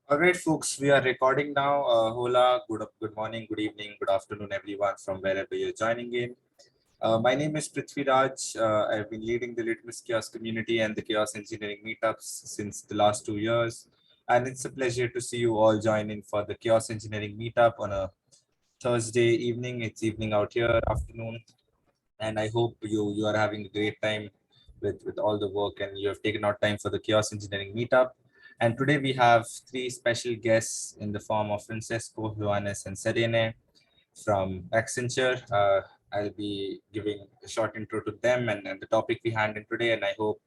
All right, folks, we are recording now. Hola, good morning, good evening, good afternoon, everyone from wherever you're joining in. My name is Prithvi Raj. I've been leading the LitmusChaos community and the Chaos Engineering meetups since the last 2 years. And it's a pleasure to see you all join in for the Chaos Engineering meetup on a Thursday evening. It's evening out here, afternoon. And I hope you are having a great time with all the work and you have taken out time for the Chaos Engineering meetup. And today we have three special guests in the form of Francesco, Johannes, and Serene from Accenture. I'll be giving a short intro to them and the topic we hand in today. And I hope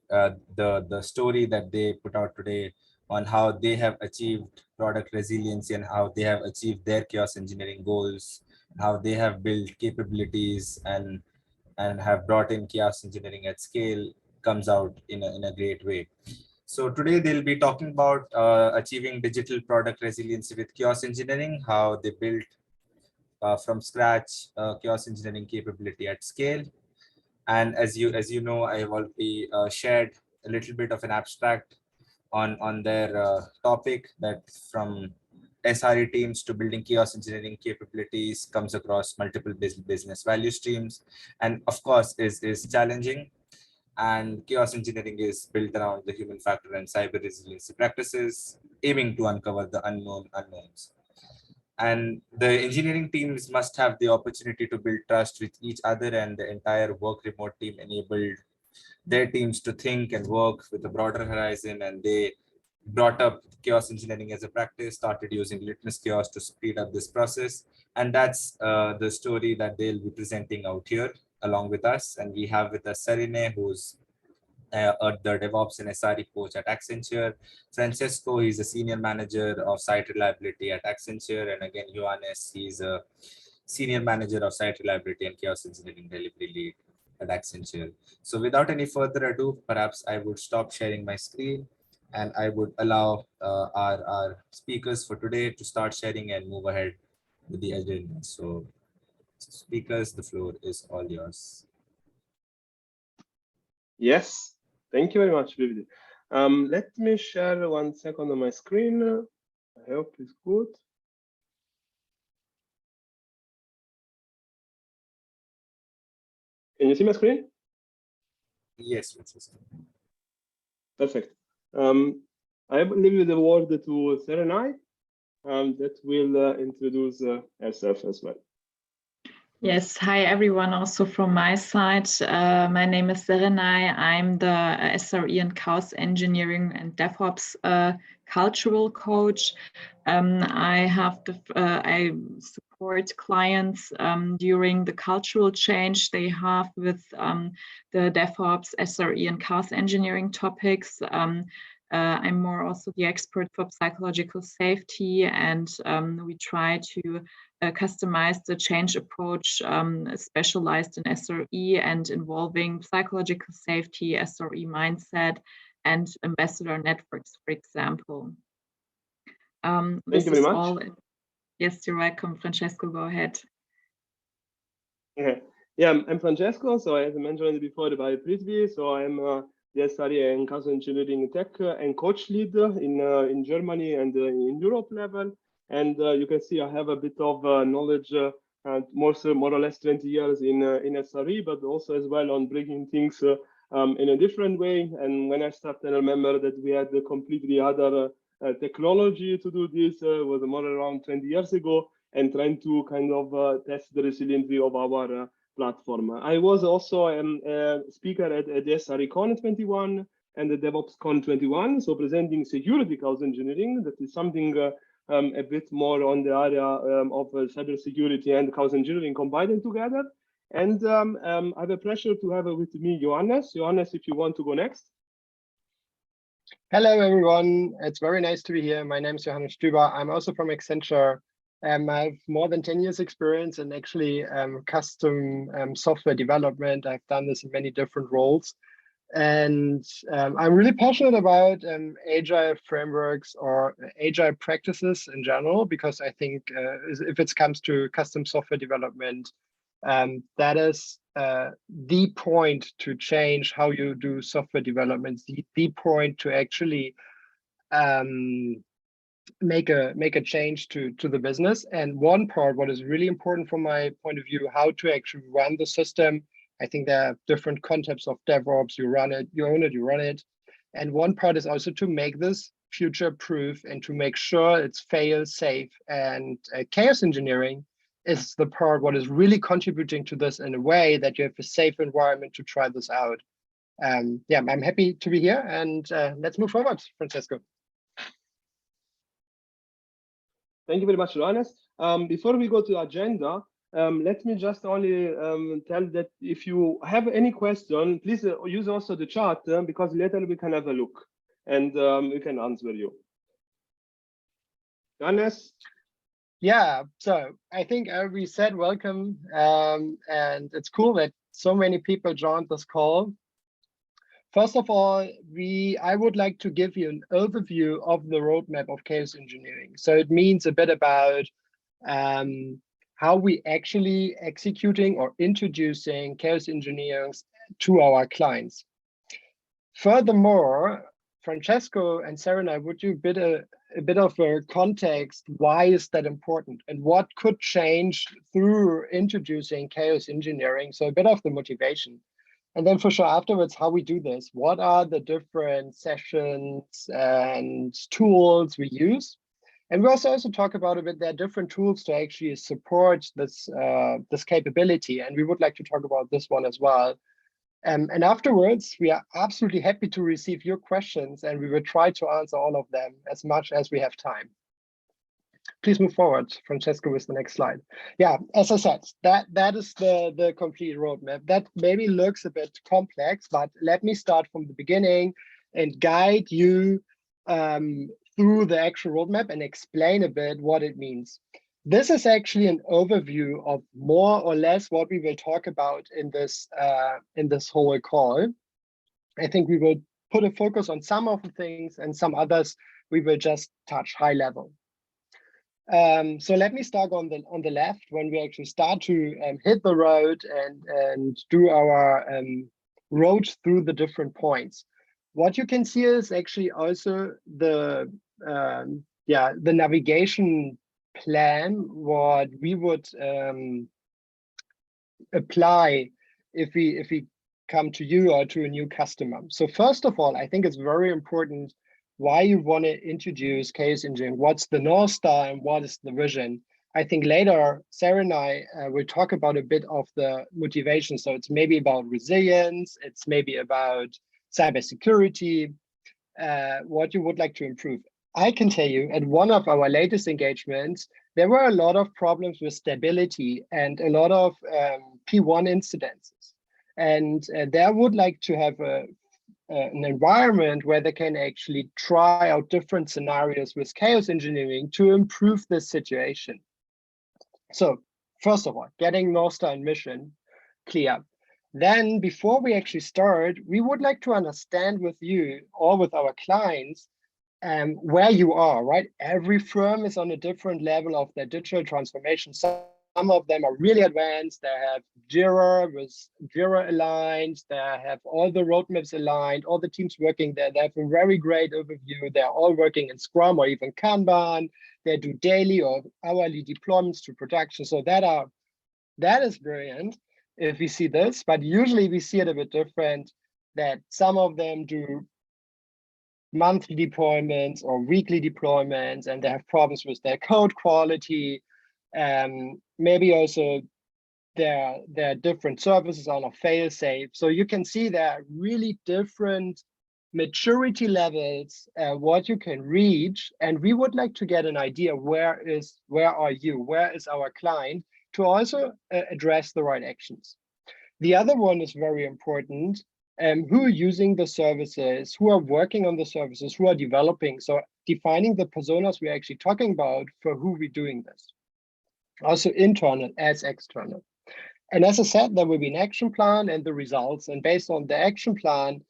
the story that they put out today on how they have achieved product resiliency and how they have achieved their chaos engineering goals, how they have built capabilities and have brought in chaos engineering at scale comes out in a great way. So today they'll be talking about achieving digital product resiliency with chaos engineering, how they built from scratch chaos engineering capability at scale. And as you know, I have already shared a little bit of an abstract on their topic that from SRE teams to building chaos engineering capabilities comes across multiple business value streams, and of course is challenging. And chaos engineering is built around the human factor and cyber resiliency practices, aiming to uncover the unknown unknowns. And the engineering teams must have the opportunity to build trust with each other, and the entire work remote team enabled their teams to think and work with a broader horizon. And they brought up chaos engineering as a practice, started using LitmusChaos to speed up this process. And that's the story that they'll be presenting out here along with us. And we have with us Serene, who's the DevOps and SRE coach at Accenture. Francesco, he's a senior manager of site reliability at Accenture. And again, Johannes, he's a senior manager of site reliability and chaos engineering delivery lead at Accenture. So without any further ado, perhaps I would stop sharing my screen and I would allow our speakers for today to start sharing and move ahead with the agenda. So speakers, the floor is all yours. Yes, thank you very much, Vivi. Let me share 1 second on my screen. I hope it's good. Can you see my screen? Yes, Francisco. Perfect. I will leave the word to Serenai that will introduce herself as well. Yes, hi everyone, also from my side. My name is Serenai. I'm the SRE and Chaos Engineering and DevOps cultural coach. I support clients during the cultural change they have with the DevOps, SRE and Chaos Engineering topics. I'm more also the expert for psychological safety, and we try to customize the change approach specialized in SRE and involving psychological safety, SRE mindset, and ambassador networks, for example. Thank you very much. Yes, you're welcome. Francesco, go ahead. Okay. Yeah, I'm Francesco. So as I mentioned before by Prithvi, so I'm the SRE and Chaos Engineering tech and coach lead in Germany and in Europe level. And you can see I have a bit of knowledge, more or less 20 years in SRE, but also as well on breaking things in a different way. And when I started, I remember that we had a completely other technology to do this, was more around 20 years ago, and trying to kind of test the resiliency of our platform. I was also a speaker at the SRE Con 21 and the DevOps Con 21, so presenting security chaos engineering. That is something a bit more on the area of cybersecurity and chaos engineering combined together. And I have a pleasure to have with me Johannes. Johannes, if you want to go next. Hello, everyone. It's very nice to be here. My name is Johannes Stüber. I'm also from Accenture. I have more than 10 years experience in actually custom software development. I've done this in many different roles. And I'm really passionate about agile frameworks or agile practices in general, because I think if it comes to custom software development, that is the point to change how you do software development, the point to actually make a change to the business. And one part, what is really important from my point of view, how to actually run the system. I think there are different concepts of DevOps. You run it, you own it, you run it. And one part is also to make this future-proof and to make sure it's fail-safe. And chaos engineering is the part what is really contributing to this in a way that you have a safe environment to try this out. Yeah, I'm happy to be here, and let's move forward, Francesco. Thank you very much, Johannes. Before we go to the agenda, let me just only tell that if you have any question, please use also the chat because later we can have a look and we can answer you. Johannes? Yeah, so I think we said welcome, and it's cool that so many people joined this call. First of all, I would like to give you an overview of the roadmap of chaos engineering. So it means a bit about how we actually executing or introducing chaos engineering to our clients. Furthermore, Francesco and Sarah, would you a bit of a context, why is that important and what could change through introducing chaos engineering? So a bit of the motivation. And then for sure afterwards, how we do this, what are the different sessions and tools we use? And we also talk about a bit, there are different tools to actually support this, this capability. And we would like to talk about this one as well. And afterwards, we are absolutely happy to receive your questions, and we will try to answer all of them as much as we have time. Please move forward, Francesco, with the next slide. Yeah, as I said, that is the complete roadmap. That maybe looks a bit complex, but let me start from the beginning and guide you through the actual roadmap and explain a bit what it means. This is actually an overview of more or less what we will talk about in this whole call. I think we will put a focus on some of the things, and some others we will just touch high level. So let me start on the left, when we actually start to hit the road and do our road through the different points. What you can see is actually also the navigation plan, what we would apply if we come to you or to a new customer. So first of all, I think it's very important why you want to introduce chaos engineering. What's the North Star and what is the vision? I think later Sarah and I will talk about a bit of the motivation. So it's maybe about resilience, it's maybe about cybersecurity, what you would like to improve. I can tell you at one of our latest engagements, there were a lot of problems with stability and a lot of P1 incidences. And they would like to have an environment where they can actually try out different scenarios with chaos engineering to improve this situation. So first of all, getting North Star and mission clear. Then before we actually start, we would like to understand with you or with our clients where you are, right? Every firm is on a different level of their digital transformation. Some of them are really advanced. They have Jira with Jira aligned. They have all the roadmaps aligned, all the teams working there. They have a very great overview. They're all working in Scrum or even Kanban. They do daily or hourly deployments to production. So that is brilliant if we see this, but usually we see it a bit different, that some of them do monthly deployments or weekly deployments, and they have problems with their code quality. Maybe also their different services are not fail safe. So you can see there are really different maturity levels, what you can reach. And we would like to get an idea, where are you, where is our client, to also address the right actions. The other one is very important. Who are using the services, who are working on the services, who are developing. So defining the personas we're actually talking about for who we're doing this. Also internal as external. And as I said, there will be an action plan and the results. And based on the action plan,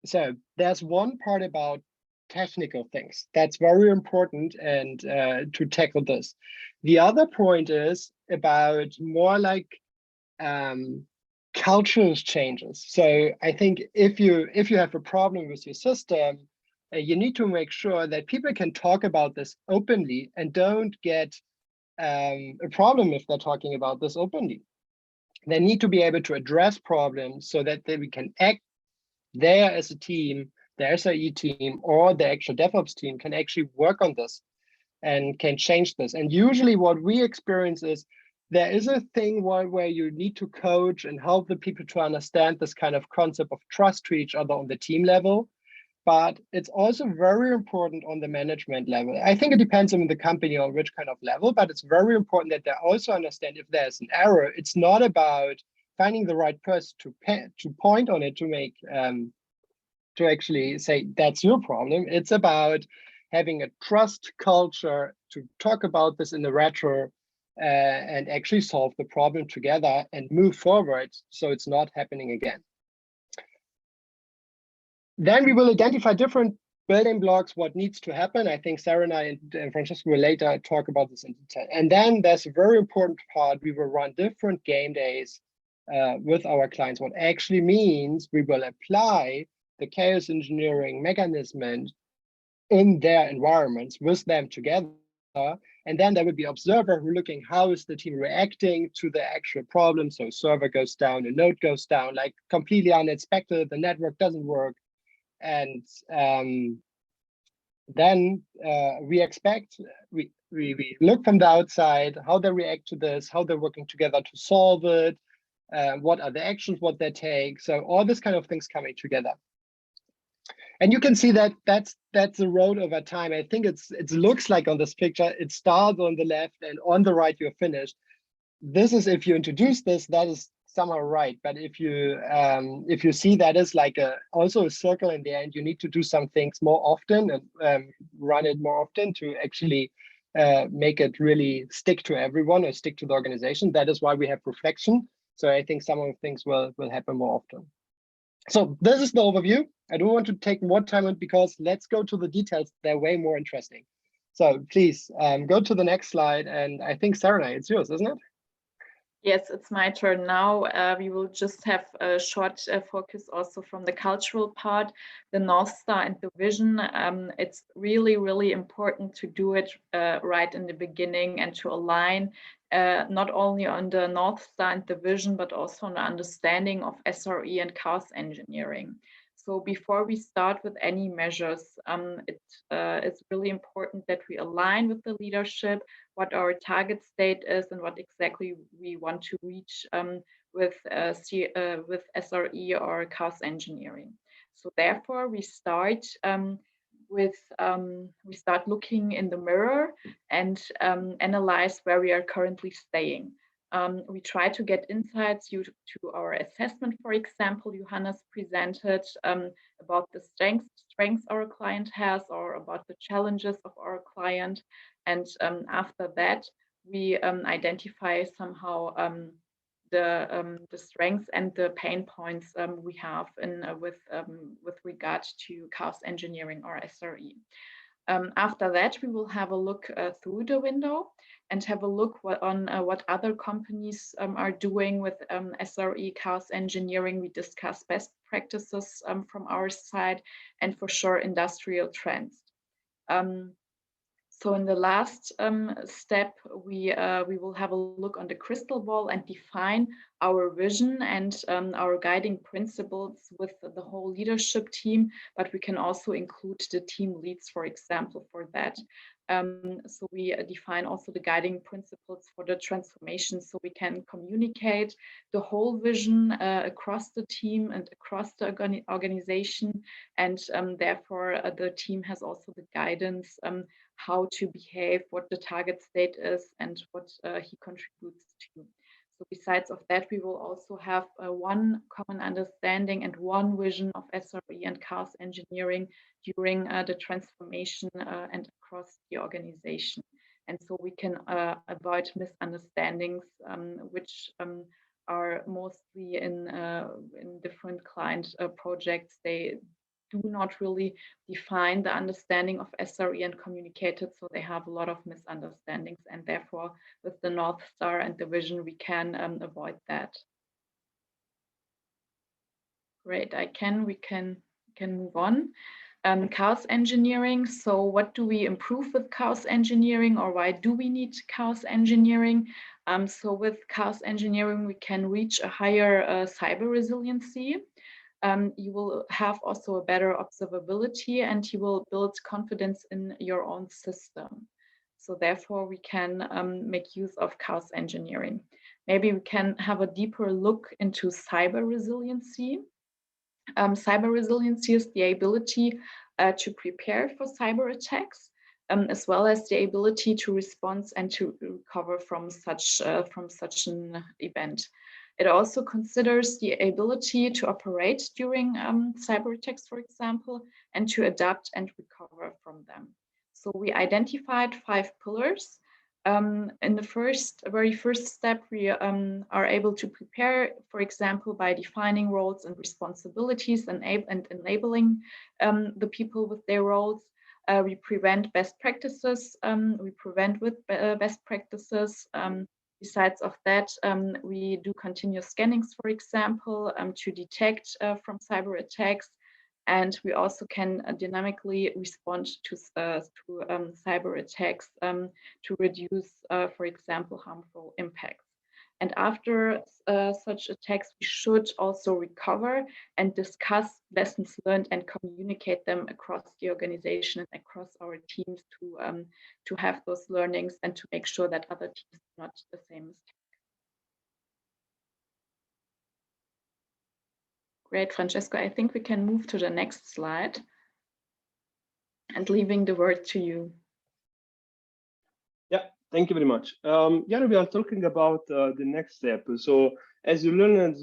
so there's one part about technical things. That's very important and to tackle this. The other point is about more like cultural changes. So I think if you have a problem with your system, you need to make sure that people can talk about this openly and don't get a problem if they're talking about this openly. They need to be able to address problems so that we can act there as a team, the SRE team or the actual DevOps team can actually work on this and can change this. And usually what we experience is there is a thing where you need to coach and help the people to understand this kind of concept of trust to each other on the team level. But it's also very important on the management level. I think it depends on the company or which kind of level, but it's very important that they also understand if there's an error. It's not about finding the right person to point on it to make to actually say that's your problem. It's about having a trust culture to talk about this in the retro and actually solve the problem together and move forward so it's not happening again. Then we will identify different building blocks, what needs to happen. I think Sarah and I and Francesco will later talk about this in detail. And then there's a very important part. We will run different game days with our clients, what actually means we will apply the chaos engineering mechanism in their environments with them together. And then there will be observer who looking how is the team reacting to the actual problem. So server goes down, a node goes down, like completely unexpected, the network doesn't work. And then we expect, we look from the outside, how they react to this, how they're working together to solve it, what are the actions, what they take. So all this kind of things coming together. And you can see that that's the road over time. I think it looks like on this picture, it starts on the left and on the right, you're finished. This is if you introduce this, that is somehow right. But if you see that is like also a circle in the end, you need to do some things more often and run it more often to actually make it really stick to everyone or stick to the organization. That is why we have reflection. So I think some of the things will happen more often. So this is the overview. I don't want to take more time on it because let's go to the details. They're way more interesting. So please go to the next slide. And I think Sarah, it's yours, isn't it? Yes, it's my turn now. We will just have a short focus also from the cultural part, the North Star and the vision. It's really, really important to do it right in the beginning and to align not only on the North Star and the vision, but also on the understanding of SRE and Chaos Engineering. So before we start with any measures, it's really important that we align with the leadership, what our target state is and what exactly we want to reach with SRE or Chaos Engineering. So therefore we start we start looking in the mirror and analyze where we are currently staying. We try to get insights due to our assessment, for example, Johannes presented about the strengths our client has or about the challenges of our client. And after that, we identify somehow the strengths and the pain points we have with regard to Chaos Engineering or SRE. After that, we will have a look through the window and have a look on what other companies are doing with SRE Chaos Engineering. We discuss best practices from our side and for sure industrial trends. So in the last step, we will have a look on the crystal ball and define our vision and our guiding principles with the whole leadership team, but we can also include the team leads, for example, for that. So we define also the guiding principles for the transformation so we can communicate the whole vision across the team and across the organization. And therefore, the team has also the guidance how to behave, what the target state is, and what he contributes to. So besides of that, we will also have one common understanding and one vision of SRE and Chaos Engineering during the transformation and across the organization. And so we can avoid misunderstandings, which are mostly in different client projects. They do not really define the understanding of SRE and communicate it, so they have a lot of misunderstandings, and therefore with the North Star and the vision we can avoid that. Great, we can move on. Chaos engineering. So what do we improve with chaos engineering, or why do we need chaos engineering? So with chaos engineering, we can reach a higher cyber resiliency. You will have also a better observability, and you will build confidence in your own system. So therefore, we can make use of chaos engineering. Maybe we can have a deeper look into cyber resiliency. Cyber resiliency is the ability to prepare for cyber attacks, as well as the ability to respond and to recover from such an event. It also considers the ability to operate during cyber attacks, for example, and to adapt and recover from them. So we identified 5 pillars. In the very first step, we are able to prepare, for example, by defining roles and responsibilities and enabling the people with their roles. We prevent best practices. We prevent with best practices. Besides of that, we do continuous scannings, for example, to detect from cyber attacks. And we also can dynamically respond to cyber attacks to reduce, for example, harmful impacts. And after such attacks, we should also recover and discuss lessons learned and communicate them across the organization and across our teams to have those learnings and to make sure that other teams do not do the same mistake. Great, Francesco. I think we can move to the next slide and leaving the word to you. Yeah, thank you very much. Yeah, we are talking about the next step. So as you learned,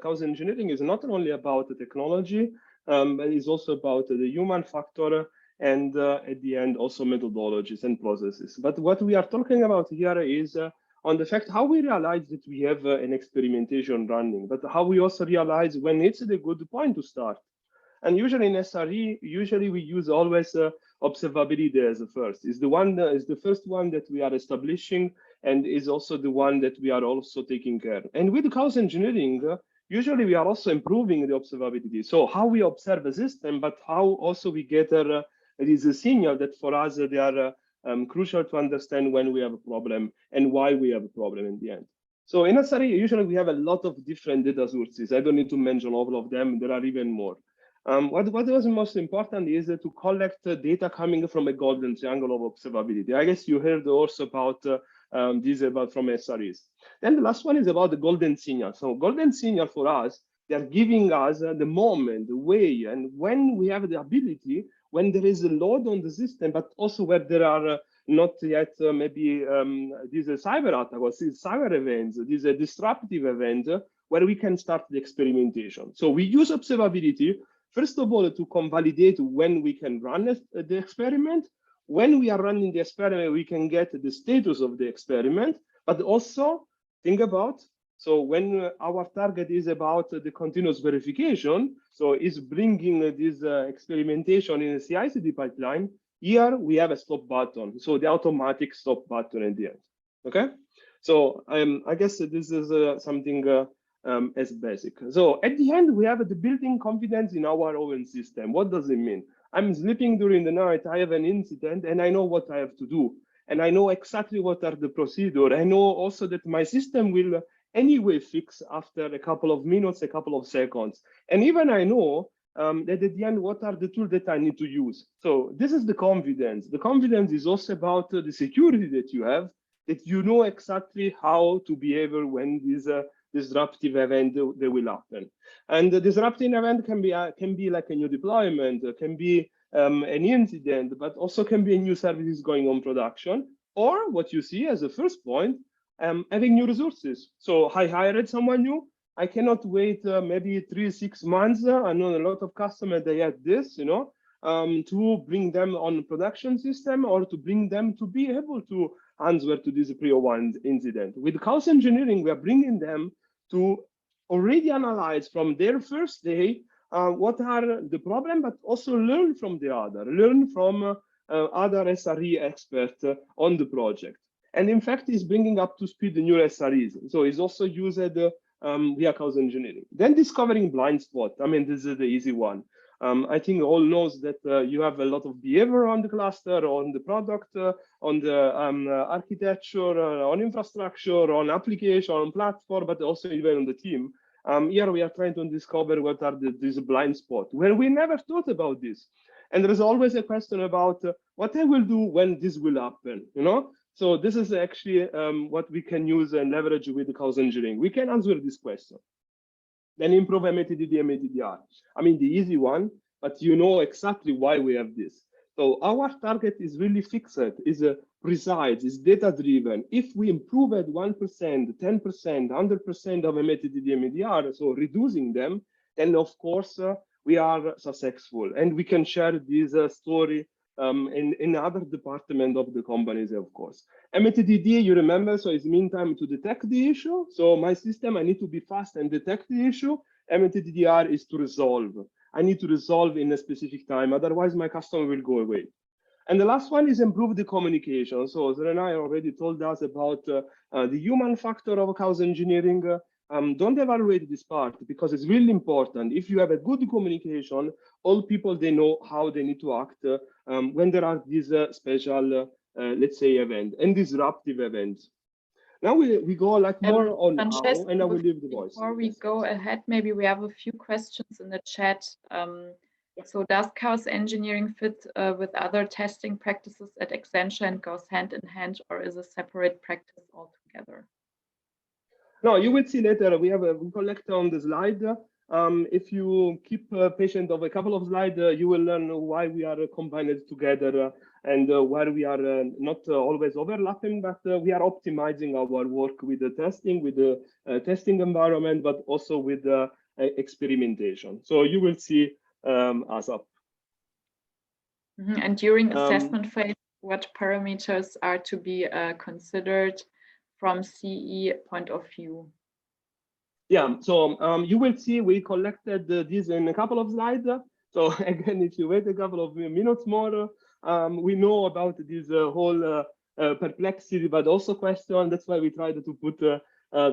chaos engineering is not only about the technology, but it's also about the human factor and at the end also methodologies and processes. But what we are talking about here is on the fact how we realize that we have an experimentation running, but how we also realize when it's the good point to start. And usually in SRE, we use always observability as the first. Is the first one that we are establishing, and is also the one that we are also taking care. And with chaos engineering, usually we are also improving the observability. So how we observe a system, but how also we get it is a signal that for us they are crucial to understand when we have a problem and why we have a problem in the end. So in SRE, usually we have a lot of different data sources. I don't need to mention all of them. There are even more. What was most important is to collect data coming from a golden triangle of observability. I guess you heard also about this from SREs. Then the last one is about the golden signal. So golden signal for us, they are giving us the moment, the way, and when we have the ability, when there is a load on the system, but also where there are not yet maybe these cyber attack or cyber events, these disruptive event where we can start the experimentation. So we use observability, first of all, to convalidate when we can run the experiment. When we are running the experiment, we can get the status of the experiment, but also think about, so when our target is about the continuous verification, so is bringing this experimentation in a CI/CD pipeline, here we have a stop button, so the automatic stop button at the end, okay? So I guess this is something as basic. So at the end, we have the building confidence in our own system. What does it mean? I'm sleeping during the night, I have an incident, and I know what I have to do. And I know exactly what are the procedures. I know also that my system will anyway fix after a couple of minutes, a couple of seconds. And even I know that at the end, what are the tools that I need to use? So this is the confidence. The confidence is also about the security that you have, that you know exactly how to behave when this disruptive event they will happen. And the disruptive event can be like a new deployment, can be an incident, but also can be a new services going on production, or what you see as a first point, having new resources. So I hired someone new. I cannot wait maybe 3-6 months. I know a lot of customers, they had this, to bring them on production system or to bring them to be able to answer to this pre-1 incident. With chaos engineering, we are bringing them to already analyze from their first day what are the problem, but also learn from learn from other SRE experts on the project. And in fact, it's bringing up to speed the new SREs. So it's also used via chaos engineering. Then discovering blind spot. I mean, this is the easy one. I think all knows that you have a lot of behavior on the cluster, on the product, on the architecture, on infrastructure, on application, on platform, but also even on the team. Here we are trying to discover what are these blind spots where we never thought about this. And there is always a question about what I will do when this will happen, you know? So this is actually what we can use and leverage with the chaos engineering. We can answer this question. Then improve MATDD and MATDR. I mean, the easy one, but you know exactly why we have this. So our target is really fixed, is precise, is data-driven. If we improve at 1%, 10%, 100% of MATDD and MATDR, so reducing them, then of course we are successful. And we can share this story in other departments of the companies, of course. MATDD, you remember, so it's mean time to detect the issue. So my system, I need to be fast and detect the issue. MATDR is to resolve. I need to resolve in a specific time, otherwise my customer will go away. And the last one is improve the communication. So Zerenai already told us about the human factor of chaos engineering. Don't evaluate this part because it's really important. If you have a good communication, all people, they know how they need to act when there are these special, let's say, events and disruptive events. Now we go like more on how, and I will leave the voice. Before we go ahead, maybe we have a few questions in the chat. So does chaos engineering fit with other testing practices at Accenture and goes hand in hand, or is a separate practice altogether? No, you will see later. We collect on the slide. If you keep patient of a couple of slides, you will learn why we are combined together and where we are not always overlapping, but we are optimizing our work with the testing, with the testing environment, but also with the experimentation. So you will see us up. And during assessment phase, what parameters are to be considered from CE point of view? Yeah, so you will see we collected this in a couple of slides. So again, if you wait a couple of minutes more, we know about this whole perplexity, but also question. That's why we tried to put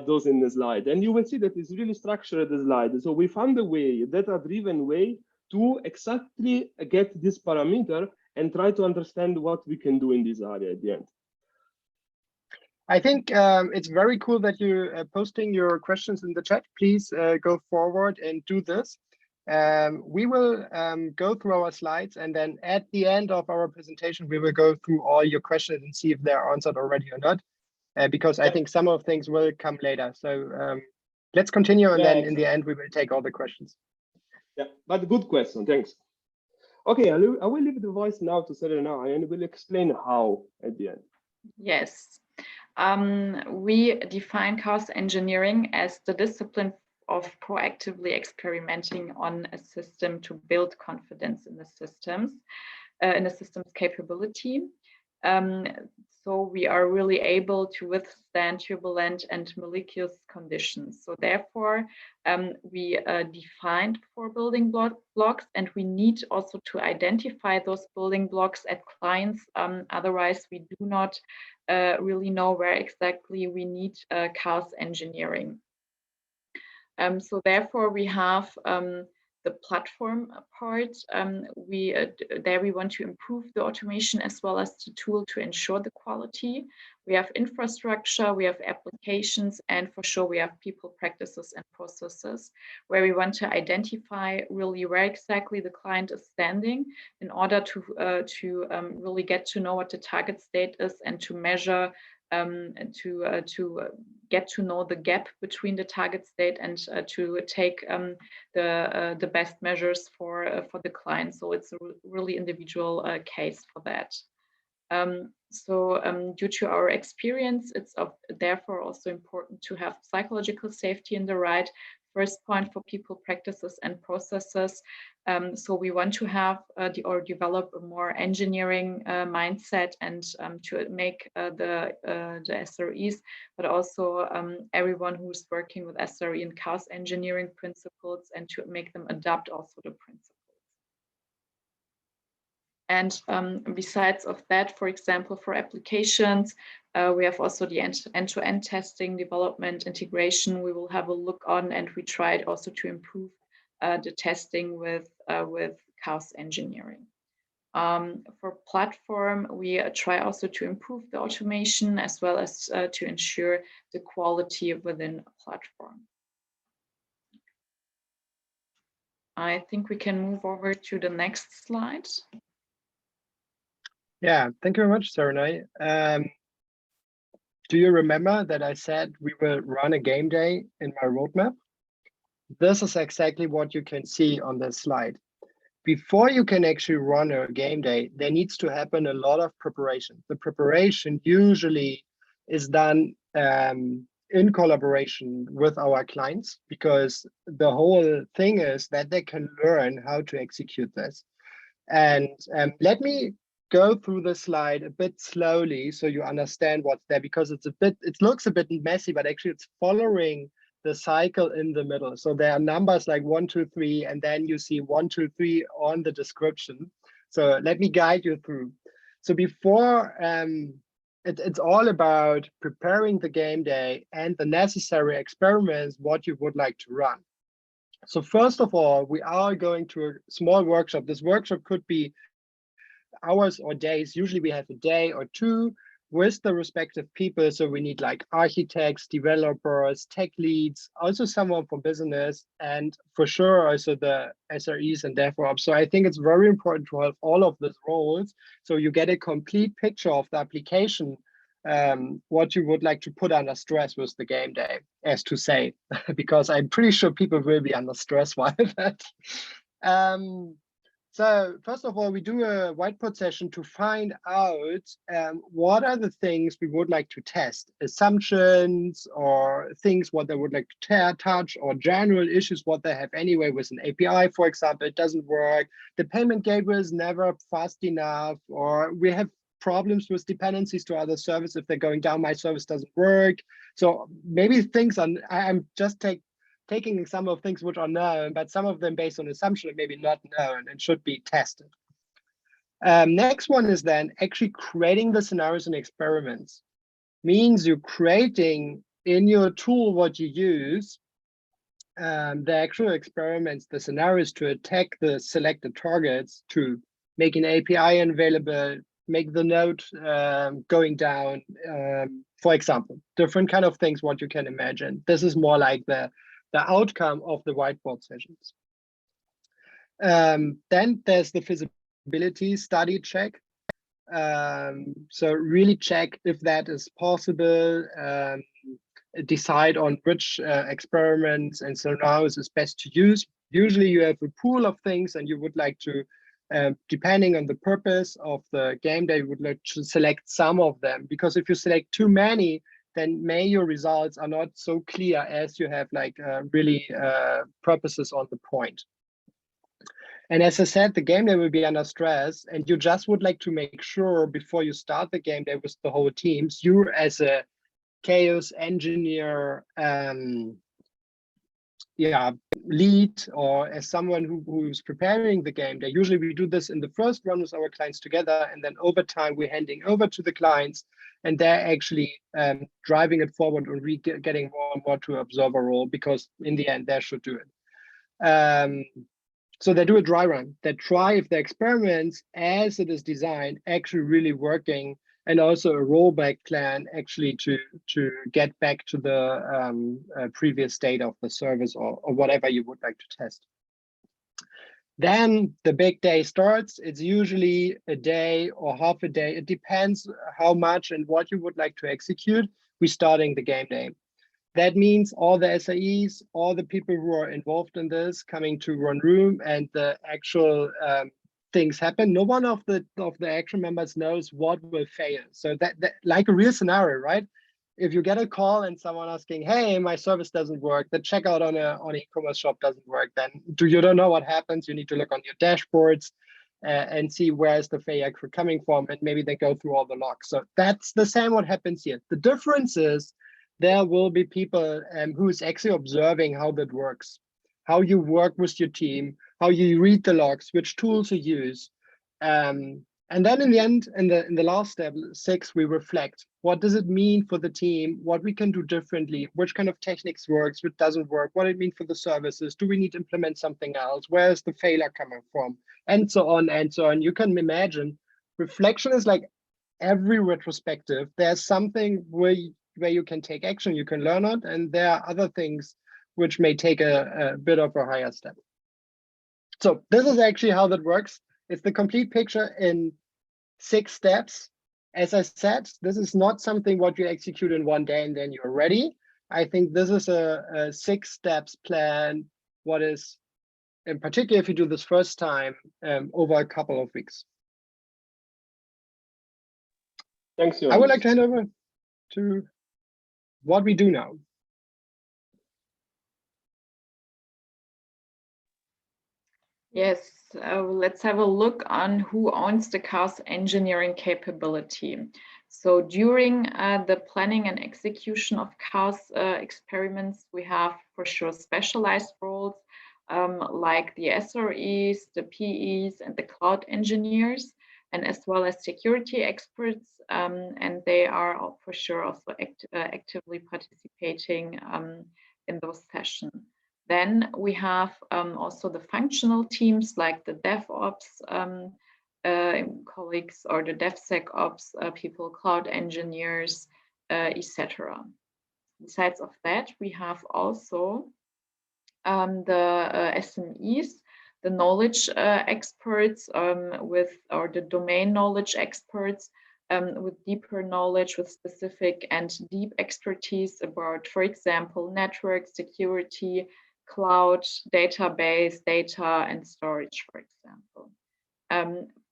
those in the slide. And you will see that it's really structured the slide. So we found a way, a data-driven way to exactly get this parameter and try to understand what we can do in this area at the end. I think it's very cool that you're posting your questions in the chat. Please go forward and do this. We will go through our slides, and then at the end of our presentation, we will go through all your questions and see if they're answered already or not, because I think some of things will come later. So let's continue, and then in the end, we will take all the questions. Yeah, but good question. Thanks. Okay, I will leave the voice now to Zerenai, and we'll explain how at the end. Yes. We define chaos engineering as the discipline of proactively experimenting on a system to build confidence in the system's capability. So we are really able to withstand turbulent and malicious conditions. So therefore, we defined 4 building blocks, and we need also to identify those building blocks at clients. Otherwise, we do not really know where exactly we need chaos engineering. So therefore, we have the platform part. There we want to improve the automation as well as the tool to ensure the quality. We have infrastructure, we have applications, and for sure we have people, practices, and processes, where we want to identify really where exactly the client is standing in order to really get to know what the target state is and to measure to get to know the gap between the target state and to take the best measures for the client. So it's a really individual case for that. Due to our experience, it's therefore also important to have psychological safety in the right first point for people, practices, and processes. So we want to have or develop a more engineering mindset and to make the SREs, but also everyone who's working with SRE and chaos engineering principles, and to make them adopt also the principles. And besides of that, for example, for applications, we have also the end-to-end testing, development, integration. We will have a look on, and we tried also to improve the testing with Chaos Engineering. For platform, we try also to improve the automation as well as to ensure the quality within a platform. I think we can move over to the next slide. Yeah, thank you very much, Saranai. Do you remember that I said we will run a game day in my roadmap? This is exactly what you can see on this slide. Before you can actually run a game day, there needs to happen a lot of preparation. The preparation usually is done in collaboration with our clients, because the whole thing is that they can learn how to execute this. And let me go through the slide a bit slowly so you understand what's there, because it looks a bit messy, but actually it's following the cycle in the middle. So there are numbers like 1, 2, 3, and then you see 1, 2, 3 on the description. So let me guide you through. So before, it's all about preparing the game day and the necessary experiments, what you would like to run. So first of all, we are going to a small workshop. This workshop could be hours or days. Usually we have a day or two with the respective people. So we need like architects, developers, tech leads, also someone from business, and for sure also the SREs and DevOps. So I think it's very important to have all of these roles so you get a complete picture of the application, what you would like to put under stress with the game day, as to say, because I'm pretty sure people will be under stress while that. So first of all, we do a whiteboard session to find out what are the things we would like to test, assumptions or things what they would like to touch, or general issues what they have anyway with an API, for example, it doesn't work, the payment gateway is never fast enough, or we have problems with dependencies to other services. If they're going down, my service doesn't work. So maybe things I'm just taking some of things which are known, but some of them based on assumption are maybe not known and should be tested. Next one is then actually creating the scenarios and experiments. Means you're creating in your tool what you use, the actual experiments, the scenarios to attack the selected targets, to make an API available, make the node going down, for example, different kind of things what you can imagine. This is more like the outcome of the whiteboard sessions. Then there's the feasibility study check. So really check if that is possible, decide on which experiments and scenarios is best to use. Usually you have a pool of things and you would like to, depending on the purpose of the game day, you would like to select some of them, because if you select too many, then your results are not so clear as you have like really purposes on the point. And as I said, the game day will be under stress, and you just would like to make sure before you start the game day with the whole teams, you as a chaos engineer, lead, or as someone who's preparing the game day. Usually we do this in the first run with our clients together, and then over time we're handing over to the clients, and they're actually driving it forward and getting more and more to observer role, because in the end they should do it. So they do a dry run. They try if the experiments as it is designed actually really working, and also a rollback plan actually to get back to the previous state of the service, or whatever you would like to test. Then the big day starts. It's usually a day or half a day. It depends how much and what you would like to execute. We're starting the game day. That means all the SREs, all the people who are involved in this coming to one room, and the actual things happen. No one of the actual members knows what will fail. So that like a real scenario, right? If you get a call and someone asking, "Hey, my service doesn't work, the checkout on an e-commerce shop doesn't work," then you don't know what happens. You need to look on your dashboards and see where is the failure coming from, and maybe they go through all the logs. So that's the same what happens here. The difference is there will be people who is actually observing how that works, how you work with your team, how you read the logs, which tools you use. And then in the end, in the last step, 6, we reflect. What does it mean for the team? What we can do differently? Which kind of techniques works? What doesn't work? What it mean for the services? Do we need to implement something else? Where is the failure coming from? And so on and so on. You can imagine reflection is like every retrospective. There's something where you can take action, you can learn it, and there are other things which may take a bit of a higher step. So this is actually how that works. It's the complete picture in 6 steps. As I said, this is not something what you execute in one day and then you're ready. I think this is a 6 steps plan, what is, in particular, if you do this first time, over a couple of weeks. Thanks, Johannes. I would like to hand over to what we do now. Yes, let's have a look on who owns the chaos engineering capability. So during the planning and execution of chaos experiments, we have for sure specialized roles like the SREs, the PEs, and the cloud engineers, and as well as security experts, and they are for sure also actively participating in those sessions. Then we have also the functional teams like the DevOps colleagues or the DevSecOps people, cloud engineers, etc. Besides of that, we have also the SMEs, the knowledge experts or the domain knowledge experts with deeper knowledge, with specific and deep expertise about, for example, network security, cloud, database, data, and storage, for example.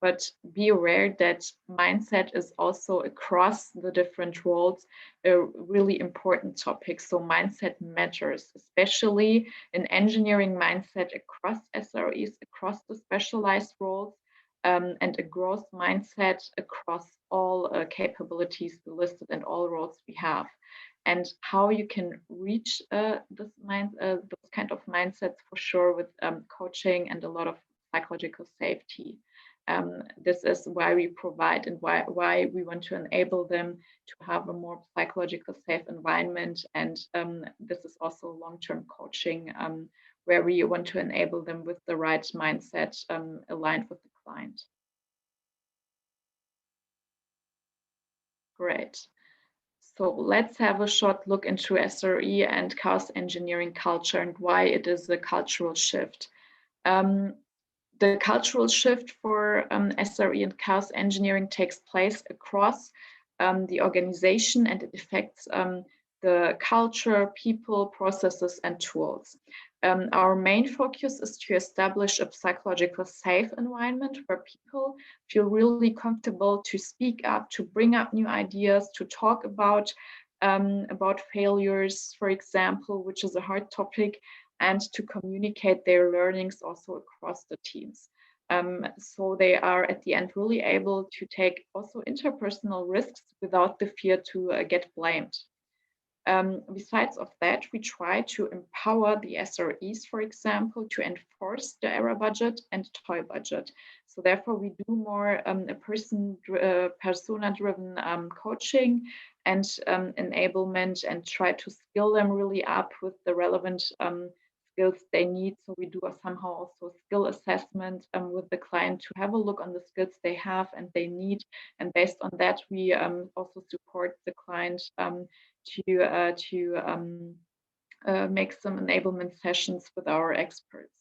But be aware that mindset is also across the different roles a really important topic. So mindset matters, especially in engineering mindset across SREs, across the specialized roles, and a growth mindset across all capabilities listed and all roles we have. And how you can reach those kind of mindsets for sure with coaching and a lot of psychological safety. This is why we provide and why we want to enable them to have a more psychological safe environment. And this is also long-term coaching where we want to enable them with the right mindset aligned with the client. Great. So let's have a short look into SRE and chaos engineering culture and why it is a cultural shift. The cultural shift for SRE and chaos engineering takes place across the organization, and it affects the culture, people, processes, and tools. Our main focus is to establish a psychological safe environment where people feel really comfortable to speak up, to bring up new ideas, to talk about failures, for example, which is a hard topic, and to communicate their learnings also across the teams. So they are at the end really able to take also interpersonal risks without the fear to get blamed. Besides of that, we try to empower the SREs, for example, to enforce the error budget and toy budget. So therefore, we do more persona-driven coaching and enablement, and try to skill them really up with the relevant skills they need. So we do somehow also skill assessment with the client to have a look on the skills they have and they need. And based on that, we also support the client to make some enablement sessions with our experts.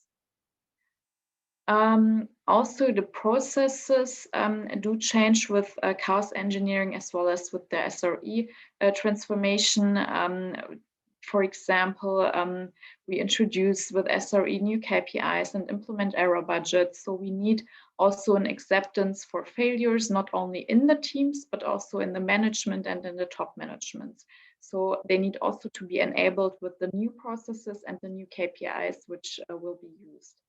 Also, the processes do change with chaos engineering as well as with the SRE transformation. For example, we introduce with SRE new KPIs and implement error budgets. So we need also an acceptance for failures, not only in the teams, but also in the management and in the top management. So they need also to be enabled with the new processes and the new KPIs, which will be used.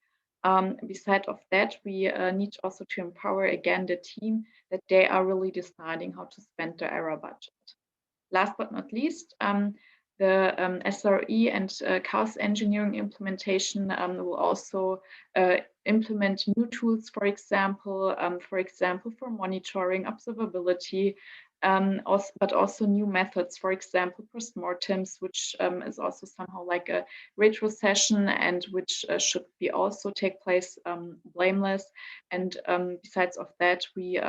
Beside of that, we need also to empower again the team that they are really deciding how to spend their error budget. Last but not least, The SRE and Chaos Engineering implementation will also implement new tools, for example, for monitoring, observability, but also new methods, for example, postmortems, which is also somehow like a retro session and which should be also take place blameless. And besides of that, we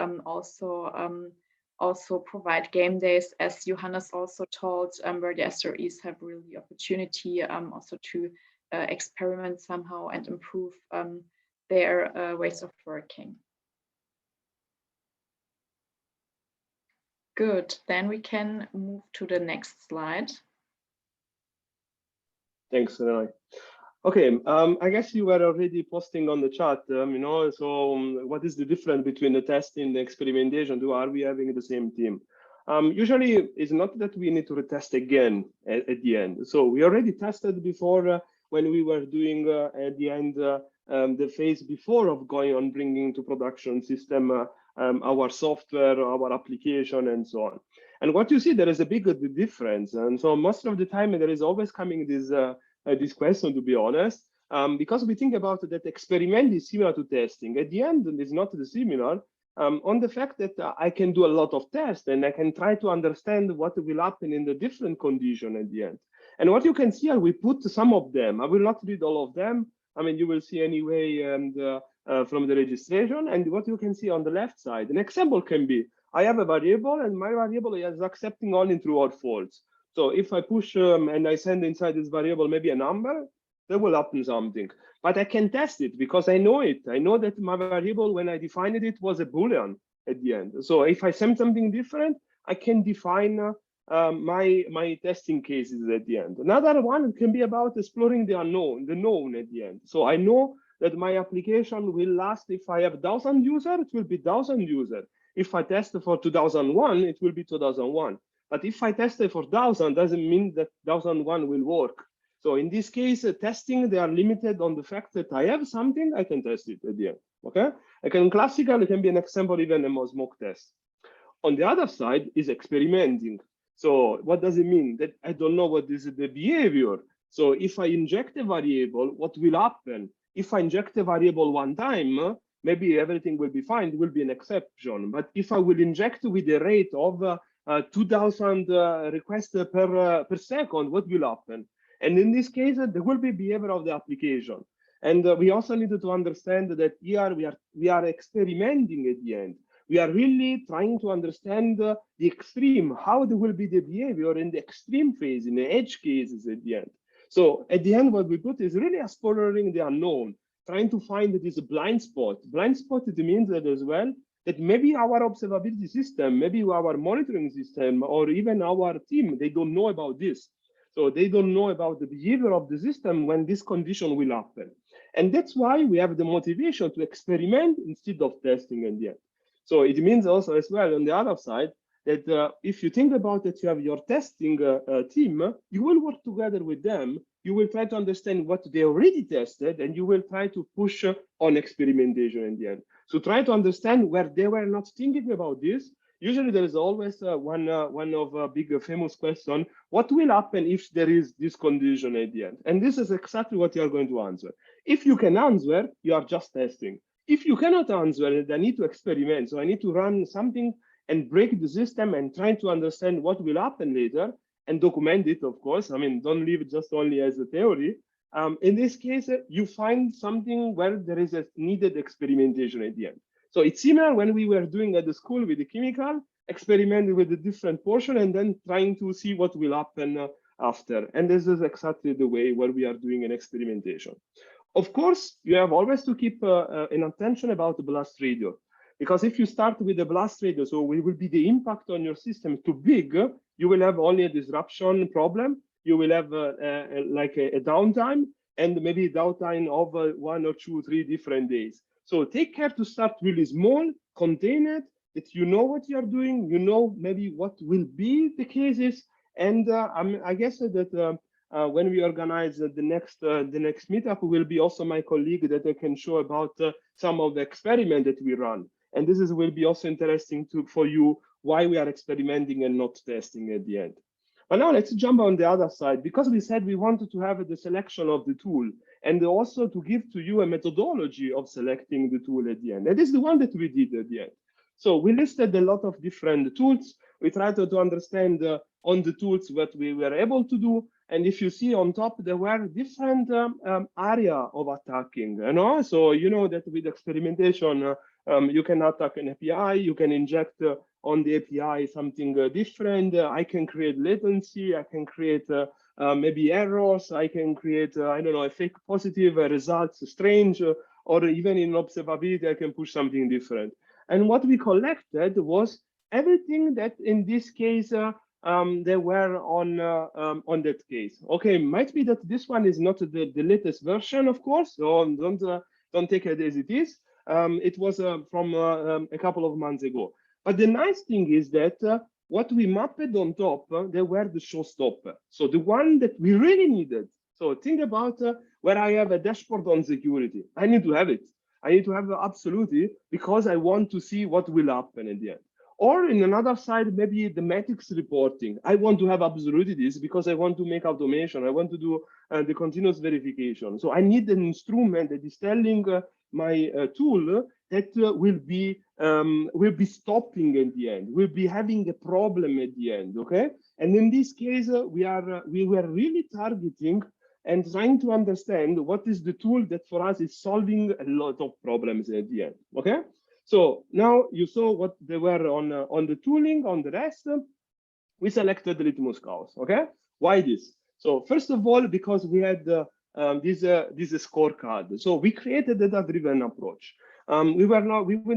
also provide game days, as Johannes also told, where the SREs have really the opportunity also to experiment somehow and improve their ways of working. Good, then we can move to the next slide. Thanks, Renai. Okay, I guess you were already posting on the chat, what is the difference between the testing and the experimentation? Are we having the same team? Usually, it's not that we need to retest again at the end. So we already tested before when we were doing at the end the phase before of going on bringing to production system our software, our application, and so on. And what you see, there is a big difference. And so most of the time, there is always coming this question, to be honest, because we think about that experiment is similar to testing. At the end, it's not similar on the fact that I can do a lot of tests and I can try to understand what will happen in the different condition at the end. And what you can see here, we put some of them. I will not read all of them. I mean, you will see anyway from the registration. And what you can see on the left side, an example can be, I have a variable and my variable is accepting only true or false. So if I push and I send inside this variable maybe a number, there will happen something. But I can test it because I know it. I know that my variable, when I defined it, was a Boolean at the end. So if I send something different, I can define my testing cases at the end. Another one can be about exploring the unknown, the known at the end. So I know that my application will last. If I have 1,000 users, it will be 1,000 users. If I test for 2001, it will be 2001. But if I test it for 1,000, doesn't mean that 1,001 will work. So in this case, testing, they are limited on the fact that I have something, I can test it at the end, okay? Classical, it can be an example, even a smoke test. On the other side is experimenting. So what does it mean? That I don't know what is the behavior. So if I inject a variable, what will happen? If I inject a variable one time, maybe everything will be fine, it will be an exception. But if I will inject with a rate of 2,000 requests per second, what will happen? And in this case, there will be behavior of the application. And we also needed to understand that here we are experimenting at the end. We are really trying to understand the extreme, how there will be the behavior in the extreme phase, in the edge cases at the end. So at the end, what we put is really exploring the unknown, trying to find this blind spot. Blind spot, it means that as well, that maybe our observability system, maybe our monitoring system, or even our team, they don't know about this. So they don't know about the behavior of the system when this condition will happen. And that's why we have the motivation to experiment instead of testing in the end. So it means also as well on the other side that if you think about it, you have your testing team, you will work together with them. You will try to understand what they already tested, and you will try to push on experimentation in the end. So try to understand where they were not thinking about this. Usually there is always one of a big famous question, what will happen if there is this condition at the end? And this is exactly what you are going to answer. If you can answer, you are just testing. If you cannot answer, then I need to experiment. So I need to run something and break the system and try to understand what will happen later and document it, of course. I mean, don't leave it just only as a theory. In this case, you find something where there is a needed experimentation at the end. So it's similar when we were doing at the school with the chemical, experimenting with the different portion and then trying to see what will happen after. And this is exactly the way where we are doing an experimentation. Of course, you have always to keep an attention about the blast radius. Because if you start with the blast radius, so it will be the impact on your system too big, you will have only a disruption problem. You will have like a downtime and maybe a downtime of 1 or 2 or 3 different days. So take care to start really small, contain it, that you know what you're doing, you know maybe what will be the cases. And I guess that when we organize the next meetup, will be also my colleague that I can show about some of the experiment that we run. And this will be also interesting for you why we are experimenting and not testing at the end. But now let's jump on the other side, because we said we wanted to have the selection of the tool and also to give to you a methodology of selecting the tool at the end. That is the one that we did at the end. So we listed a lot of different tools. We tried to understand on the tools what we were able to do. And if you see on top, there were different area of attacking. So you know that with experimentation, you can attack an API, you can inject on the API something different. I can create latency, I can create maybe errors, I can create, I don't know, a fake positive results, strange, or even in observability, I can push something different. And what we collected was everything that in this case, they were on that case. Okay, might be that this one is not the latest version, of course, so don't take it as it is. It was from a couple of months ago. But the nice thing is that what we mapped on top, they were the showstopper. So the one that we really needed. So think about where I have a dashboard on security. I need to have it. I need to have absolutely, because I want to see what will happen at the end. Or in another side, maybe the metrics reporting. I want to have absolutely this because I want to make automation. I want to do the continuous verification. So I need an instrument that is telling my tool that will be stopping at the end, will be having a problem at the end. Okay, and in this case, we were really targeting and trying to understand what is the tool that for us is solving a lot of problems at the end. Okay, so now you saw what they were on the tooling. On the rest, we selected the LitmusChaos. Okay, why this? So first of all, because we had this scorecard. So we created a data-driven approach. We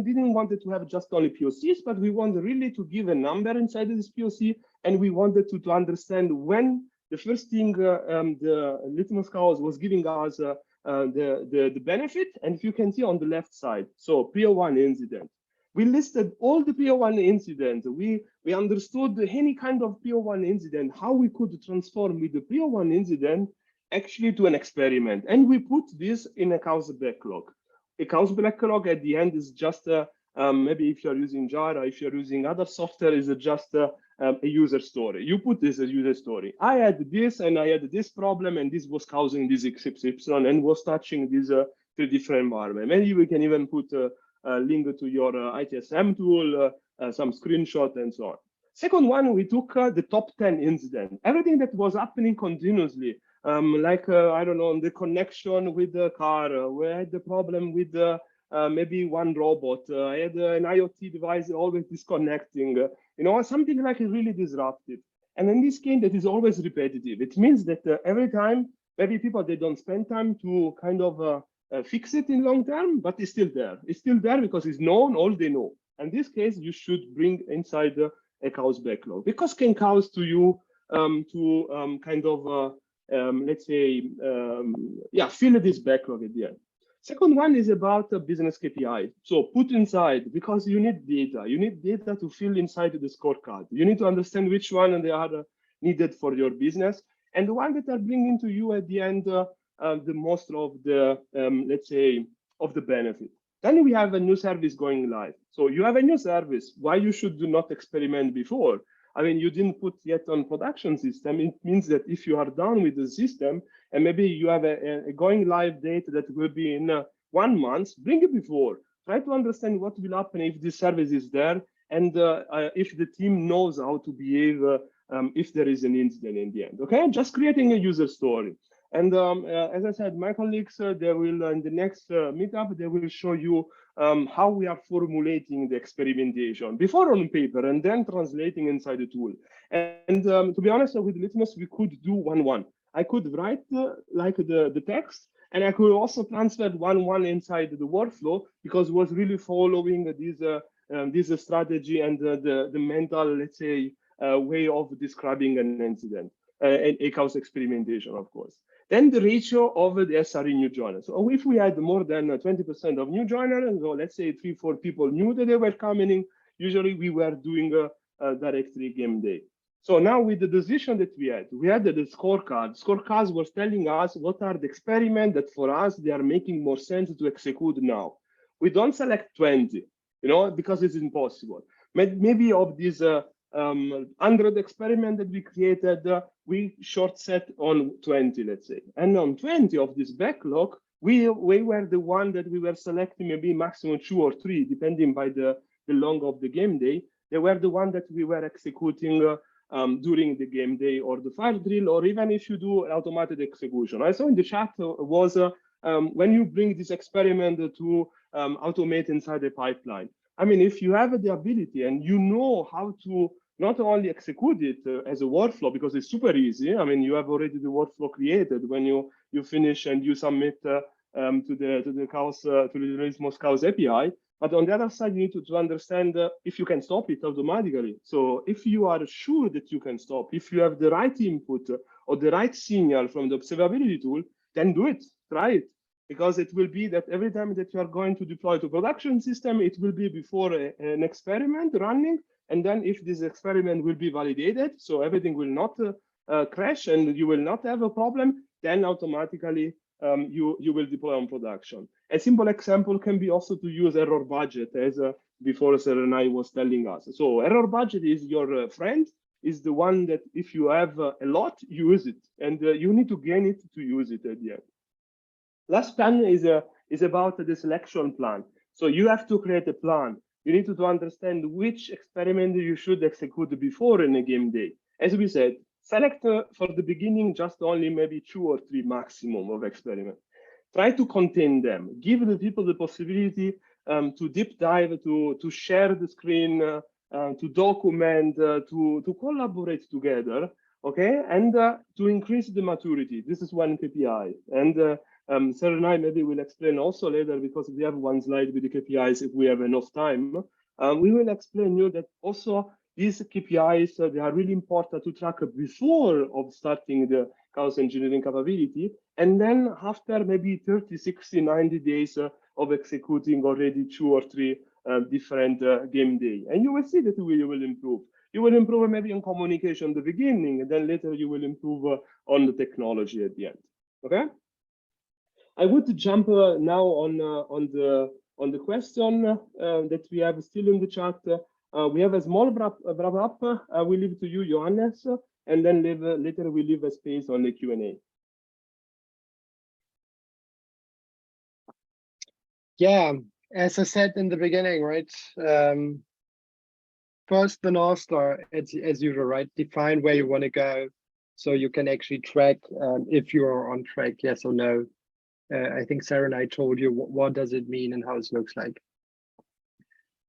didn't want to have just only POCs, but we wanted really to give a number inside of this POC, and we wanted to understand when the first thing the LitmusChaos was giving us the benefit. And if you can see on the left side, so PO1 incident. We listed all the PO1 incidents. We understood any kind of PO1 incident, how we could transform with the PO1 incident actually to an experiment. And we put this in a chaos backlog. A chaos backlog at the end is just maybe if you're using Jira, if you're using other software, is just a user story. You put this as user story. I had this and I had this problem, and this was causing this XY and was touching these three different environments. Maybe we can even put a link to your ITSM tool, some screenshot and so on. Second one, we took the top 10 incidents, everything that was happening continuously. Like, I don't know, the connection with the car, we had the problem with maybe one robot. I had an IoT device always disconnecting, something like really disruptive. And in this game, that is always repetitive. It means that every time, maybe people, they don't spend time to kind of fix it in long term, but it's still there. It's still there because it's known, all they know. In this case, you should bring inside a chaos backlog, because can cause to you to kind of let's say, fill this backlog at the end. Second one is about business KPI. So put inside, because you need data. You need data to fill inside the scorecard. You need to understand which one they are needed for your business, and the one that are bringing to you at the end the most of the, let's say, of the benefit. Then we have a new service going live. So you have a new service. Why you should do not experiment before? I mean, you didn't put yet on production system. It means that if you are done with the system and maybe you have a going live date that will be in 1 month, bring it before. Try to understand what will happen if this service is there, and if the team knows how to behave if there is an incident in the end. Okay, just creating a user story. And as I said, my colleagues, they will, in the next meetup, they will show you how we are formulating the experimentation before on paper and then translating inside the tool. And to be honest, with Litmus, we could do 1-1. I could write like the text, and I could also transfer 1-1 inside the workflow, because it was really following this strategy and the mental, let's say, way of describing an incident, a chaos experimentation, of course. Then the ratio of the SRE new joiners. So if we had more than 20% of new joiners, so let's say 3-4 people knew that they were coming in, usually we were doing a directory game day. So now with the decision that we had the scorecard. Scorecards was telling us what are the experiments that for us, they are making more sense to execute now. We don't select 20, because it's impossible. Maybe of these 100 experiments that we created, we short set on 20, let's say. And on 20 of this backlog, we were the one that we were selecting maybe maximum 2 or 3, depending by the long of the game day. They were the one that we were executing during the game day or the fire drill, or even if you do automated execution. I saw in the chat was when you bring this experiment to automate inside the pipeline. I mean, if you have the ability and you know how to not only execute it as a workflow, because it's super easy. I mean, you have already the workflow created when you finish and you submit to the Chaos to the LitmusChaos API. But on the other side, you need to understand if you can stop it automatically. So if you are sure that you can stop, if you have the right input or the right signal from the observability tool, then do it, try it. Because it will be that every time that you are going to deploy to production system, it will be before an experiment running. And then if this experiment will be validated, so everything will not crash and you will not have a problem, then automatically you will deploy on production. A simple example can be also to use error budget, as before SRE was telling us. So error budget is your friend, is the one that if you have a lot, use it. And you need to gain it to use it at the end. Last plan is about the selection plan. So you have to create a plan. You need to understand which experiment you should execute before in a game day. As we said, select for the beginning just only maybe 2 or 3 maximum of experiments. Try to contain them. Give the people the possibility to deep dive, to share the screen, to document, to collaborate together, okay? And to increase the maturity. This is one KPI. And Sarah and I maybe will explain also later, because we have one slide with the KPIs if we have enough time. We will explain you that also these KPIs, they are really important to track before of starting the chaos engineering capability. And then after maybe 30, 60, 90 days of executing already 2 or 3 different game day. And you will see that you will improve. You will improve maybe on communication at the beginning, and then later you will improve on the technology at the end, okay? I would jump now on the question that we have still in the chat. We have a small wrap up. I will leave to you, Johannes, and then later we leave a space on the Q&A. Yeah, as I said in the beginning, right? First, the North Star, as usual, right? Define where you want to go, so you can actually track if you are on track, yes or no. I think Sarah and I told you what does it mean and how it looks like.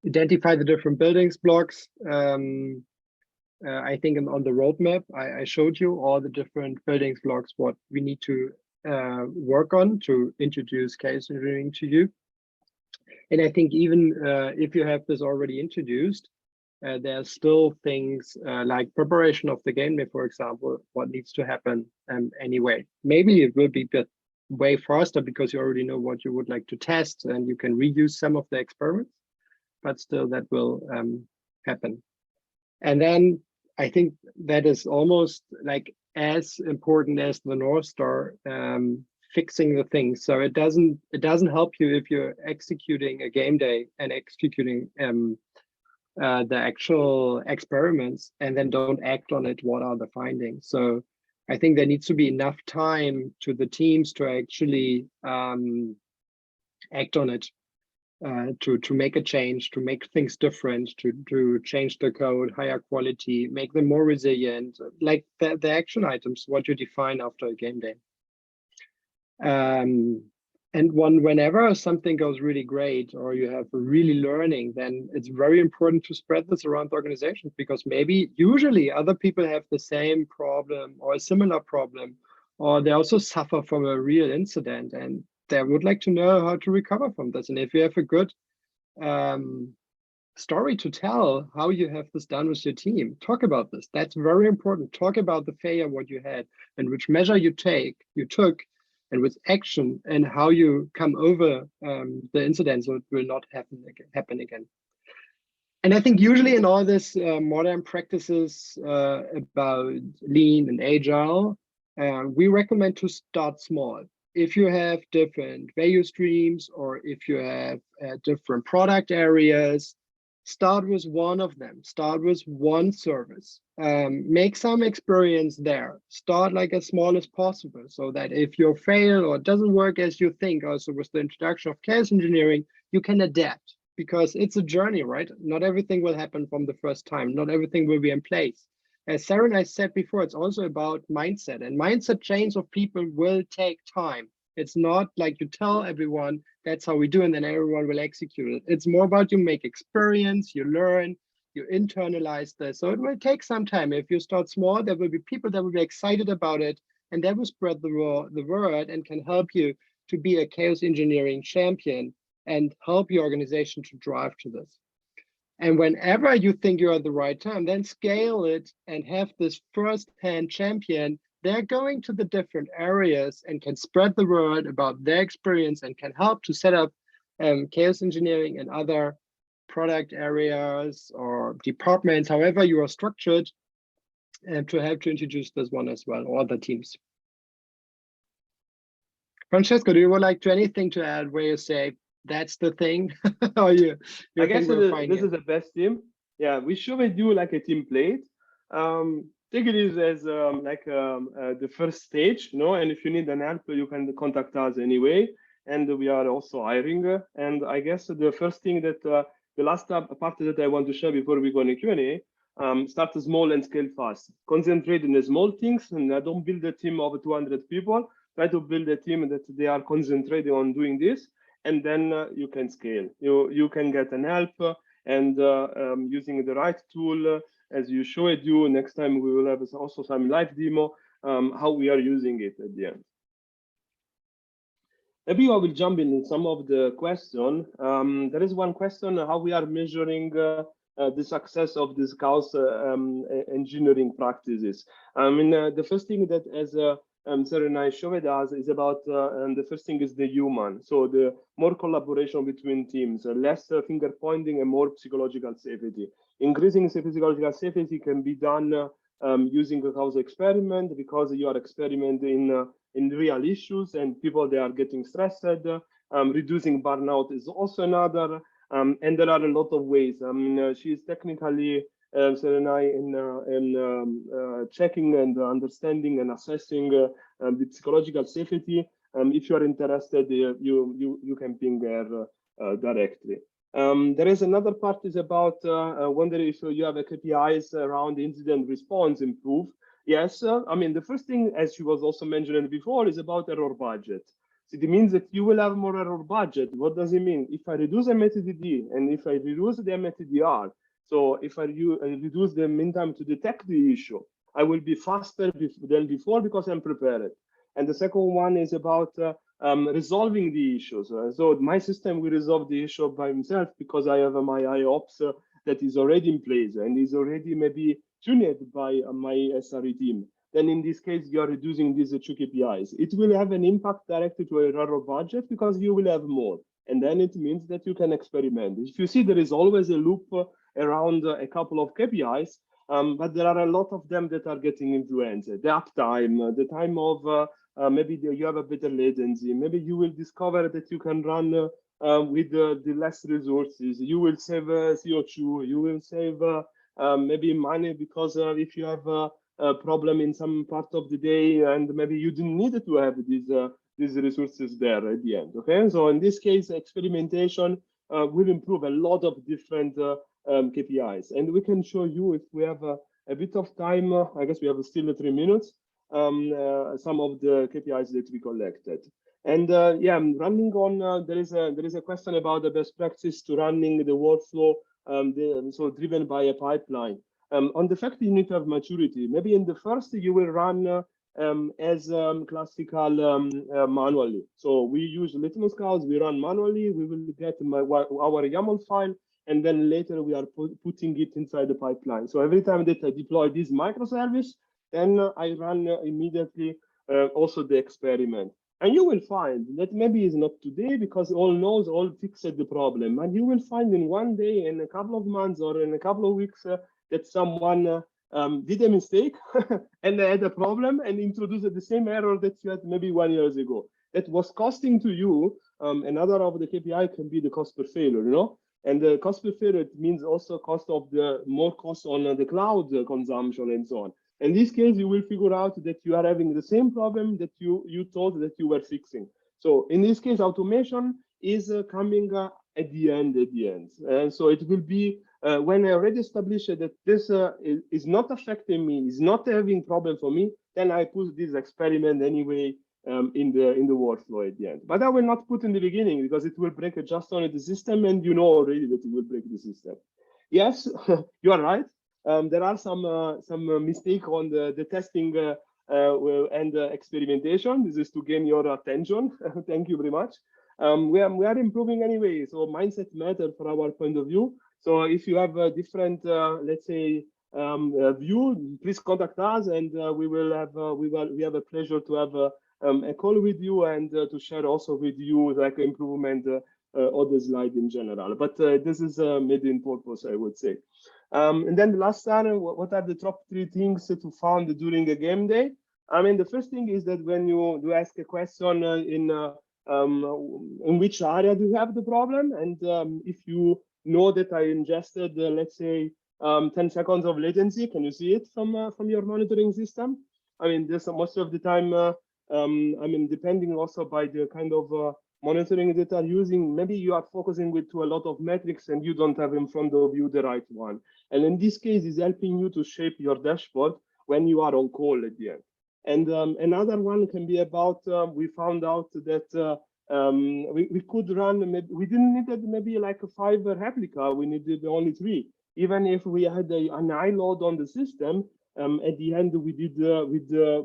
Identify the different building blocks. I think on the roadmap, I showed you all the different building blocks, what we need to work on to introduce chaos engineering to you. And I think even if you have this already introduced, there are still things like preparation of the game day, for example, what needs to happen anyway. Maybe it will be way faster because you already know what you would like to test and you can reuse some of the experiments, but still that will happen. And then I think that is almost like as important as the North Star, fixing the things. So it doesn't help you if you're executing a game day and executing the actual experiments and then don't act on it. What are the findings? So I think there needs to be enough time to the teams to actually act on it, to make a change, to make things different, to change the code, higher quality, make them more resilient, like the action items, what you define after a game day. And whenever something goes really great or you have really learning, then it's very important to spread this around the organization, because maybe usually other people have the same problem or a similar problem, or they also suffer from a real incident and they would like to know how to recover from this. And if you have a good story to tell how you have this done with your team, talk about this. That's very important. Talk about the failure, what you had and which measure you took, and with action and how you come over the incident so it will not happen again. And I think usually in all this modern practices about lean and agile, we recommend to start small. If you have different value streams or if you have different product areas, Start with one of them. Start with one service. Make some experience there. Start like as small as possible, so that if you fail or it doesn't work as you think, also with the introduction of chaos engineering, you can adapt, because it's a journey, right? Not everything will happen from the first time. Not everything will be in place. As Sarah and I said before, it's also about mindset, and mindset change of people will take time. It's not like you tell everyone that's how we do, and then everyone will execute it. It's more about you make experience, you learn, you internalize this. So it will take some time. If you start small, there will be people that will be excited about it, and that will spread the word and can help you to be a chaos engineering champion and help your organization to drive to this. And whenever you think you're at the right time, then scale it and have this first-hand champion. They're going to the different areas and can spread the word about their experience and can help to set up chaos engineering and other product areas or departments, however you are structured, and to help to introduce this one as well, or other teams. Francesco, do you would like to anything to add where you say that's the thing? Or you I guess this is the best team. Yeah, we should do like a template. Take it as the first stage, you know, and if you need an help, you can contact us anyway. And we are also hiring. And I guess the first thing that the last part that I want to share before we go in Q&A, start small and scale fast. Concentrate on the small things, and don't build a team of 200 people. Try to build a team that they are concentrating on doing this, and then you can scale. You can get an help, and using the right tool, as you showed you. Next time we will have also some live demo how we are using it at the end. Maybe I will jump in some of the question. There is one question: how we are measuring the success of this chaos engineering practices. I mean, the first thing that as Sarah and I showed us is about, and the first thing is the human. So the more collaboration between teams, less finger pointing and more psychological safety. Increasing psychological safety can be done using a chaos experiment, because you are experimenting in real issues and people, they are getting stressed. Reducing burnout is also another, and there are a lot of ways. I mean, she is technically, Sarah and I, in checking and understanding and assessing the psychological safety. If you are interested, you can ping her directly. There is another part is about wonder if you have a KPIs around incident response improve. Yes, I mean, the first thing, as she was also mentioned before, is about error budget. So it means that you will have more error budget. What does it mean? If I reduce MTDD and if I reduce the MTDR, so if I reduce the mean time to detect the issue, I will be faster than before because I'm prepared. And the second one is about resolving the issues. So my system will resolve the issue by himself because I have my IOPS that is already in place and is already maybe tuned by my SRE team. Then in this case, you are reducing these two KPIs. It will have an impact directly to your error budget because you will have more. And then it means that you can experiment. If you see, there is always a loop around a couple of KPIs, but there are a lot of them that are getting influenced. The uptime, the time of maybe you have a better latency. Maybe you will discover that you can run with the less resources. You will save CO2. You will save maybe money because if you have a problem in some part of the day and maybe you didn't need to have these resources there at the end. Okay, so in this case, experimentation will improve a lot of different KPIs, and we can show you if we have a bit of time. I guess we have still 3 minutes. Some of the KPIs that we collected, and yeah, running on. There is a question about the best practice to running the workflow. So driven by a pipeline. On the fact that you need to have maturity. Maybe in the first you will run as classical manually. So we use LitmusChaos, we run manually, we will get our YAML file, and then later we are putting it inside the pipeline. So every time that I deploy this microservice, then I run immediately also the experiment. And you will find that maybe it's not today because all knows, all fixed the problem. And you will find in one day, in a couple of months, or in a couple of weeks, that someone did a mistake and they had a problem and introduced the same error that you had maybe 1 year ago. That was costing to you. Another of the KPI can be the cost per failure, you know? And the cost per failure, it means also cost of the more cost on the cloud consumption and so on. In this case, you will figure out that you are having the same problem that you thought that you were fixing. So in this case, automation is coming at the end. And so it will be when I already established that this is not affecting me, is not having problem for me, then I put this experiment anyway in the workflow at the end. But I will not put in the beginning because it will break just only the system, and you know already that it will break the system. Yes, you are right. There are some mistake on the testing and experimentation. This is to gain your attention. Thank you very much. We are improving anyway. So mindset matter from our point of view. So if you have a different, let's say, view, please contact us, and we have a pleasure to have a call with you and to share also with you like improvement of the slide in general. But this is made in purpose, I would say. And then the last time, what are the top 3 things to find during a game day? I mean, the first thing is that when you do ask a question in which area do you have the problem, and if you know that I ingested, let's say, 10 seconds of latency, can you see it from your monitoring system? I mean, this most of the time. I mean, depending also by the kind of monitoring that are using, maybe you are focusing to a lot of metrics and you don't have in front of you the right one. And in this case, is helping you to shape your dashboard when you are on call at the end. And another one can be about, we found out that we could run, we didn't need maybe like a 5 replica, we needed only 3. Even if we had an high load on the system, at the end, we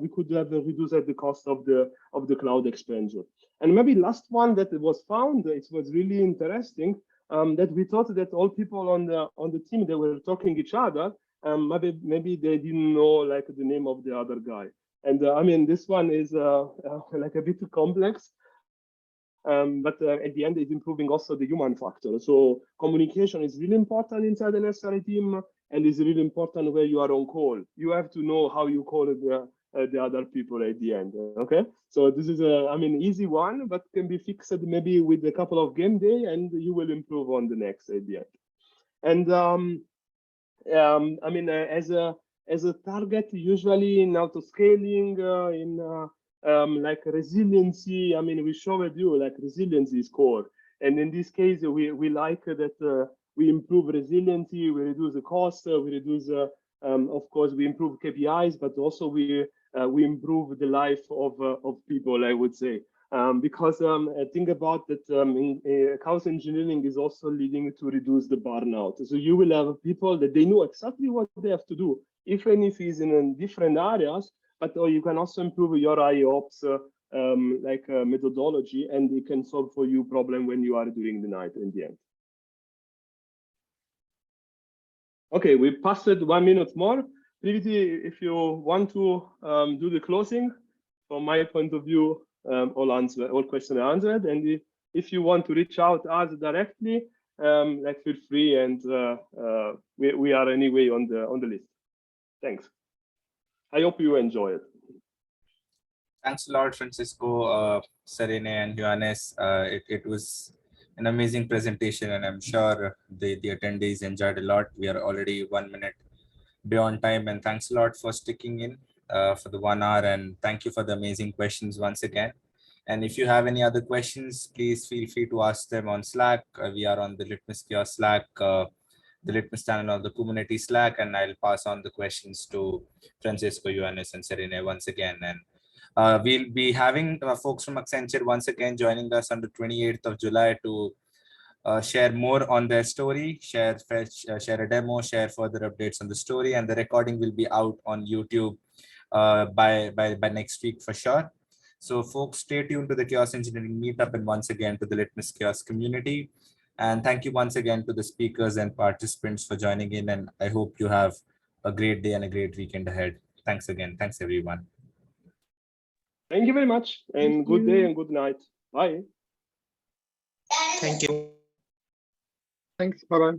could have reduced the cost of the cloud expansion. And maybe last one that was found, it was really interesting, that we thought that all people on the team, they were talking each other, maybe they didn't know like the name of the other guy. And I mean, this one is like a bit complex. But at the end, it's improving also the human factor. So communication is really important inside an SRE team, and is really important where you are on call. You have to know how you call the other people at the end. Okay, so this is I mean, easy one, but can be fixed maybe with a couple of game day, and you will improve on the next at the end. And I mean, as a target, usually in auto-scaling, like resiliency, I mean, we showed you like resiliency is core. And in this case, we like that we improve resiliency, we reduce the cost, we reduce, of course, we improve KPIs, but also we improve the life of people, I would say. Because I think about that chaos engineering is also leading to reduce the burnout. So you will have people that they know exactly what they have to do, even if it's in different areas, but you can also improve your IOPS methodology, and it can solve for you problem when you are doing the night in the end. Okay, we passed 1 minute more. Privity, if you want to do the closing, from my point of view, all questions are answered. And if you want to reach out us directly, like feel free, and we are anyway on the list. Thanks. I hope you enjoy it. Thanks a lot, Francisco, Serene, and Johannes. It was an amazing presentation, and I'm sure the attendees enjoyed a lot. We are already 1 minute beyond time, and thanks a lot for sticking in for the 1 hour, and thank you for the amazing questions once again. And if you have any other questions, please feel free to ask them on Slack. We are on the LitmusChaos Slack, the Litmus channel on the community Slack, and I'll pass on the questions to Francisco, Johannes, and Serene once again. And we'll be having folks from Accenture once again joining us on the 28th of July to share more on their story, share a demo, share further updates on the story, and the recording will be out on YouTube by next week for sure. So folks, stay tuned to the Chaos Engineering Meetup, and once again to the LitmusChaos community. And thank you once again to the speakers and participants for joining in, and I hope you have a great day and a great weekend ahead. Thanks again. Thanks, everyone. Thank you very much, and good day and good night. Bye. Thank you. Thanks. Bye-bye.